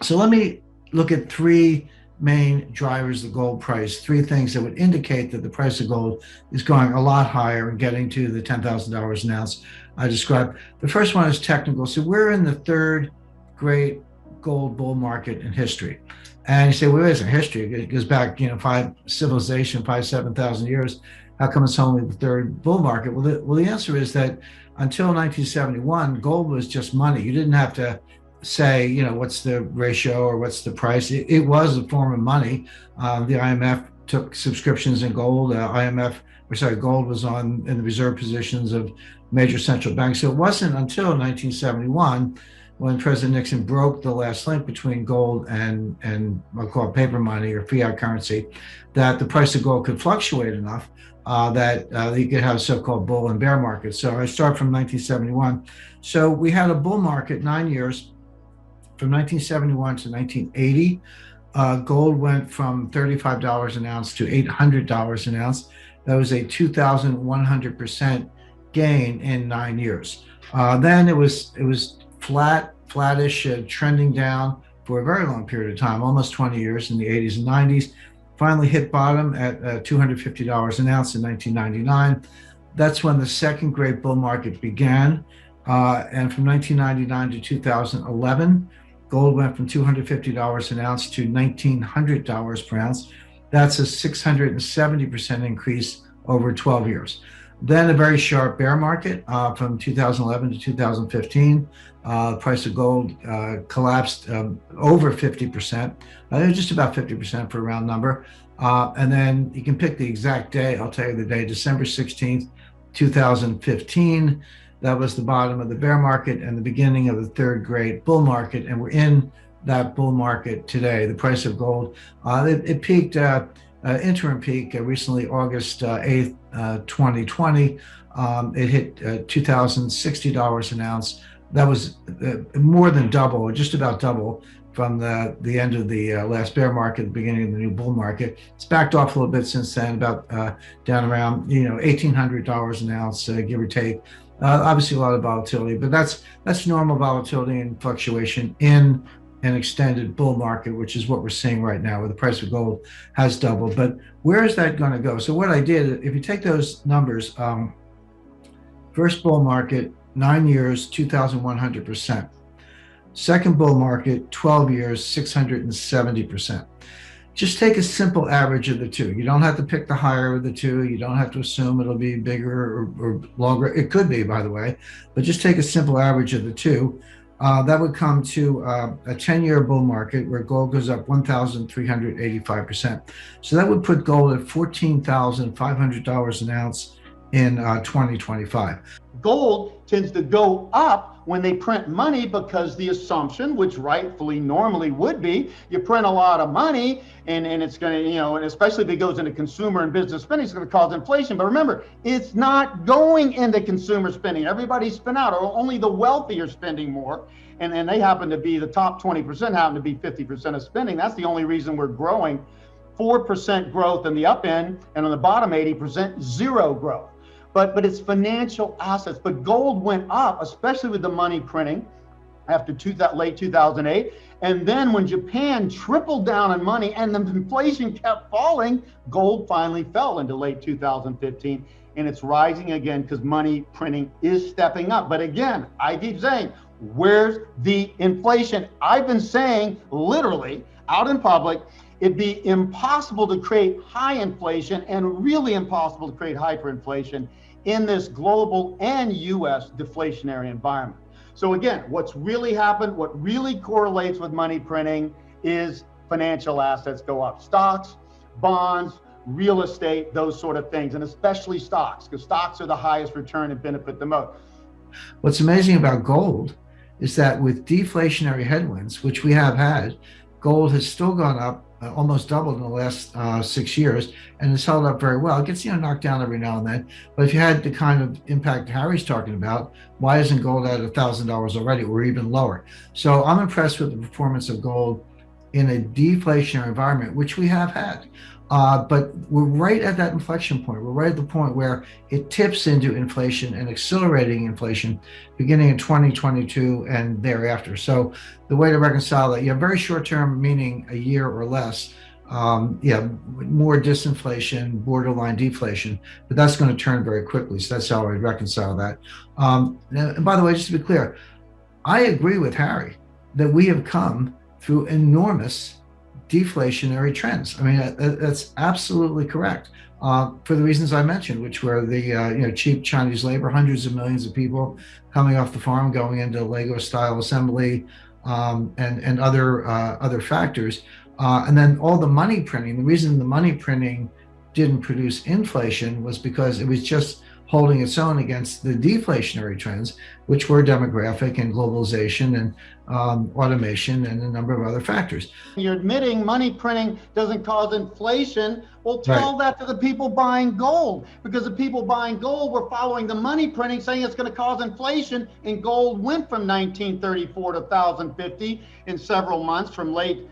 So let me look at three main drivers of the gold price, three things that would indicate that the price of gold is going a lot higher and getting to the $10,000 an ounce I described. The first one is technical. So we're in the third great gold bull market in history. And you say, well, it isn't history. It goes back, five civilization, 7,000 years. How come it's only the third bull market? Well, the answer is that until 1971, gold was just money. You didn't have to say, what's the ratio or what's the price. It was a form of money. The IMF took subscriptions in gold. Gold was in the reserve positions of major central banks. So it wasn't until 1971 when President Nixon broke the last link between gold and I'll call it paper money or fiat currency, that the price of gold could fluctuate enough that you could have a so-called bull and bear market. So I start from 1971. So we had a bull market 9 years, from 1971 to 1980. Gold went from $35 an ounce to $800 an ounce. That was a 2,100% gain in 9 years. Then it was flattish, trending down for a very long period of time, almost 20 years in the 80s and 90s. Finally hit bottom at $250 an ounce in 1999. That's when the second great bull market began. And from 1999 to 2011, gold went from $250 an ounce to $1,900 per ounce. That's a 670% increase over 12 years. Then a very sharp bear market from 2011 to 2015. The price of gold collapsed over 50%, just about 50% for a round number. And then you can pick the exact day. I'll tell you the day, December 16th, 2015. That was the bottom of the bear market and the beginning of the third great bull market. And we're in that bull market today. The price of gold, it peaked, interim peak recently, August 8th, 2020. It hit $2,060 an ounce. That was more than double, just about double from the end of the last bear market, the beginning of the new bull market. It's backed off a little bit since then, about down around $1,800 an ounce, give or take. Obviously a lot of volatility, but that's normal volatility and fluctuation in an extended bull market, which is what we're seeing right now, where the price of gold has doubled. But where is that going to go? So what I did, if you take those numbers, first bull market, 9 years, 2,100%. Second bull market, 12 years, 670%. Just take a simple average of the two. You don't have to pick the higher of the two. You don't have to assume it'll be bigger or longer. It could be, by the way, but just take a simple average of the two. That would come to a 10-year bull market where gold goes up 1,385%. So that would put gold at $14,500 an ounce in 2025. Gold tends to go up when they print money because the assumption, which rightfully normally would be, you print a lot of money and it's going to, and especially if it goes into consumer and business spending, it's going to cause inflation. But remember, it's not going into consumer spending. Everybody's spent out, or only the wealthy are spending more. And they happen to be, the top 20% happen to be 50% of spending. That's the only reason we're growing. 4% growth in the up end, and on the bottom 80%, zero growth. But it's financial assets. But gold went up, especially with the money printing after late 2008. And then when Japan tripled down on money and the inflation kept falling, gold finally fell into late 2015. And it's rising again because money printing is stepping up. But again, I keep saying, where's the inflation? I've been saying literally out in public, it'd be impossible to create high inflation and really impossible to create hyperinflation in this global and US deflationary environment. So again, what's really happened, what really correlates with money printing is financial assets go up. Stocks, bonds, real estate, those sort of things, and especially stocks, because stocks are the highest return and benefit the most. What's amazing about gold is that with deflationary headwinds, which we have had, gold has still gone up, almost doubled in the last 6 years, and it's held up very well. It gets knocked down every now and then, but if you had the kind of impact Harry's talking about, why isn't gold at $1,000 already, or even lower? So I'm impressed with the performance of gold in a deflationary environment, which we have had. But we're right at that inflection point. We're right at the point where it tips into inflation and accelerating inflation beginning in 2022 and thereafter. So the way to reconcile that, very short term, meaning a year or less. More disinflation, borderline deflation, but that's going to turn very quickly. So that's how I would reconcile that. And by the way, just to be clear, I agree with Harry that we have come through enormous deflationary trends. I mean, that's absolutely correct for the reasons I mentioned, which were the cheap Chinese labor, hundreds of millions of people coming off the farm, going into Lego-style assembly, and other factors, and then all the money printing. The reason the money printing didn't produce inflation was because it was just holding its own against the deflationary trends, which were demographic and globalization and automation and a number of other factors. You're admitting money printing doesn't cause inflation. Well, tell that to the people buying gold, because the people buying gold were following the money printing, saying it's going to cause inflation, and gold went from 1934 to 1050 in several months, from late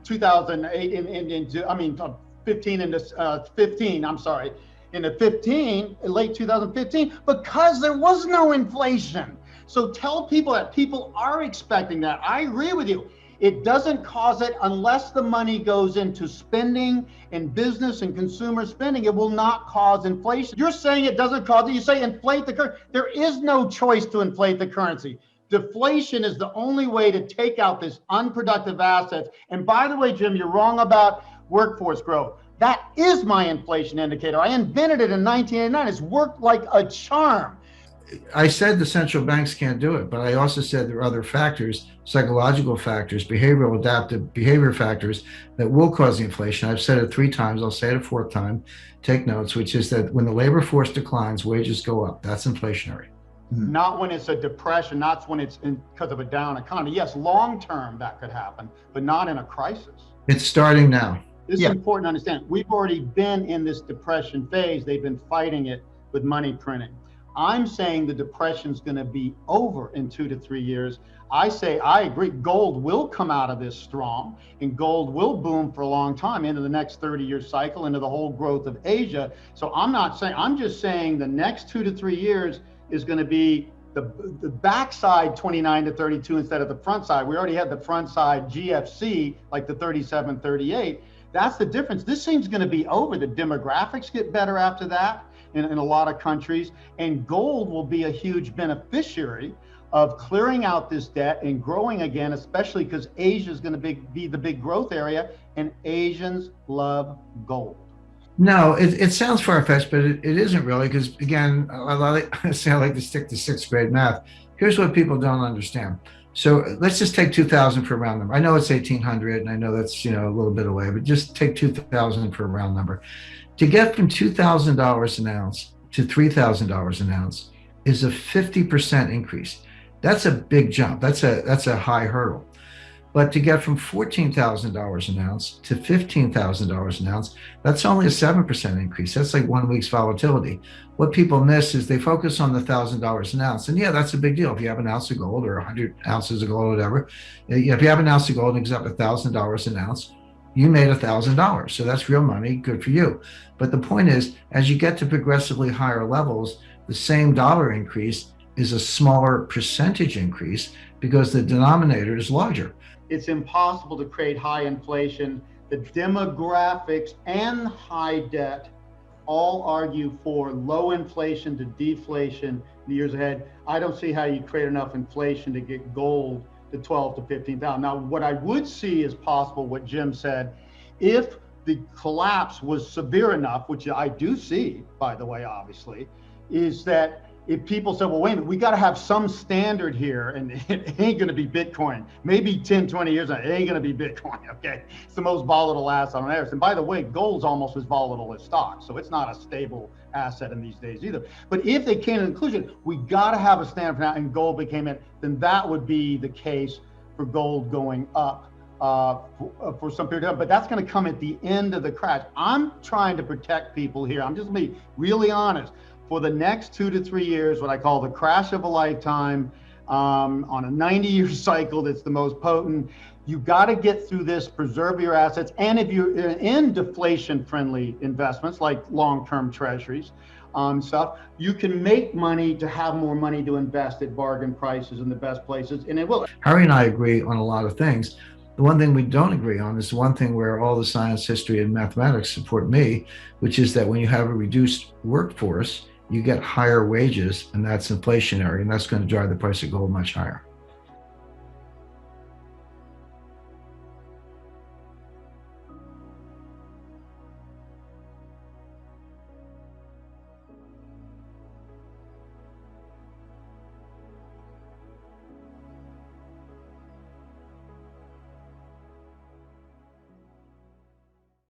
2008 into 15 into 15. I'm sorry. Into 15, late 2015, because there was no inflation. So tell people that people are expecting that. I agree with you. It doesn't cause it unless the money goes into spending and business and consumer spending. It will not cause inflation. You're saying it doesn't cause it. You say inflate the currency. There is no choice to inflate the currency. Deflation is the only way to take out this unproductive assets. And by the way, Jim, you're wrong about workforce growth. That is my inflation indicator. I invented it in 1989. It's worked like a charm. I said the central banks can't do it, but I also said there are other factors, psychological factors, behavioral adaptive behavior factors that will cause the inflation. I've said it 3 times. I'll say it a 4th time. Take notes, which is that when the labor force declines, wages go up. That's inflationary. Not when it's a depression, not when it's because of a down economy. Yes, long term that could happen, but not in a crisis. It's starting now. This is important to understand. We've already been in this depression phase. They've been fighting it with money printing. I'm saying the depression's going to be over in 2 to 3 years. I say, I agree, gold will come out of this strong, and gold will boom for a long time into the next 30-year cycle, into the whole growth of Asia. So I'm just saying the next 2 to 3 years is going to be the backside 29 to 32 instead of the front side. We already had the front side GFC, like the 37, 38. That's the difference. This seems going to be over. The demographics get better after that in a lot of countries, and gold will be a huge beneficiary of clearing out this debt and growing again, especially because Asia is going to be the big growth area, and Asians love gold. No, it sounds far-fetched, but it isn't really, because again, I like to stick to 6th grade math. Here's what people don't understand. So let's just take 2000 for a round number. I know it's 1800 and I know that's, a little bit away, but just take 2000 for a round number. To get from $2,000 an ounce to $3,000 an ounce is a 50% increase. That's a big jump. That's a high hurdle. But to get from $14,000 an ounce to $15,000 an ounce, that's only a 7% increase. That's like 1 week's volatility. What people miss is they focus on the $1,000 an ounce. And yeah, that's a big deal. If you have an ounce of gold or 100 ounces of gold or whatever, if you have an ounce of gold and it goes up $1,000 an ounce, you made $1,000. So that's real money, good for you. But the point is, as you get to progressively higher levels, the same dollar increase is a smaller percentage increase because the denominator is larger. It's impossible to create high inflation. The demographics and high debt all argue for low inflation to deflation in the years ahead. I don't see how you create enough inflation to get gold to 12 to 15,000. Now, what I would see is possible, what Jim said, if the collapse was severe enough, which I do see, by the way, obviously, is that if people say, well, wait a minute, we got to have some standard here, and it ain't going to be Bitcoin. Maybe 10, 20 years on, it ain't going to be Bitcoin, okay? It's the most volatile asset on earth. And by the way, gold's almost as volatile as stock, so it's not a stable asset in these days either. But if they came to the conclusion, we got to have a standard for now, and gold became it, then that would be the case for gold going up for some period of time. But that's going to come at the end of the crash. I'm trying to protect people here. I'm just going to be really honest. For the next 2 to 3 years, what I call the crash of a lifetime, on a 90-year cycle that's the most potent, You got to get through this, preserve your assets. And if you're in deflation friendly investments like long-term treasuries, stuff, you can make money to have more money to invest at bargain prices in the best places, and it will. Harry and I agree on a lot of things. The one thing we don't agree on is the one thing where all the science, history, and mathematics support me, which is that when you have a reduced workforce, you get higher wages, and that's inflationary, and that's going to drive the price of gold much higher.